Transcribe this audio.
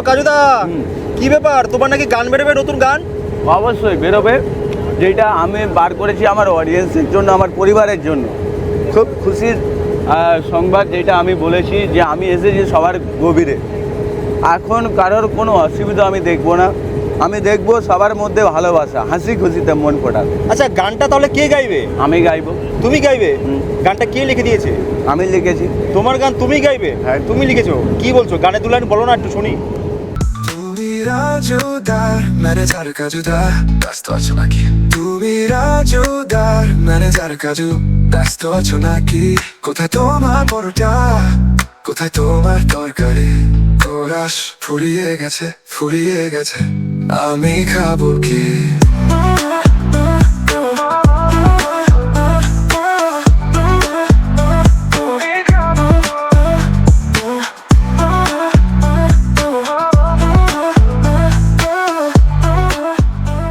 কাজুদা, কি ব্যাপার তোমার নাকি গান বেরোবে, নতুন গান? অবশ্যই বেরোবে, যেটা আমি বার করেছি আমার অডিয়েন্সের জন্য, আমার পরিবারের জন্য। খুব খুশির সংবাদ, যেটা আমি বলেছি যে আমি এসেছি সবার গভীরে। এখন কারোর কোনো অসুবিধা আমি দেখবো না, আমি দেখবো সবার মধ্যে ভালোবাসা, হাসি খুশিতে মন ফোটাবে। আচ্ছা, গানটা তাহলে কে গাইবে? আমি গাইবো। তুমি গাইবে? গানটা কে লিখে দিয়েছে? আমি লিখেছি। তোমার গান তুমি গাইবে? হ্যাঁ। তুমি লিখেছো? কি বলছো? গানে দু লাইন বলো না, একটু শুনি। তুমি রাজুদার ম্যানেজার কাজুদা, ব্যস্ত আছো নাকি? তুমি রাজুদার ম্যানেজার কাজু, ব্যস্ত আছো নাকি? কোথায় তোমার পরোটা, কোথায় তোমার তরকারি? কোরাস ফুরিয়ে গেছে, ফুরিয়ে গেছে, আমি খাবো কি?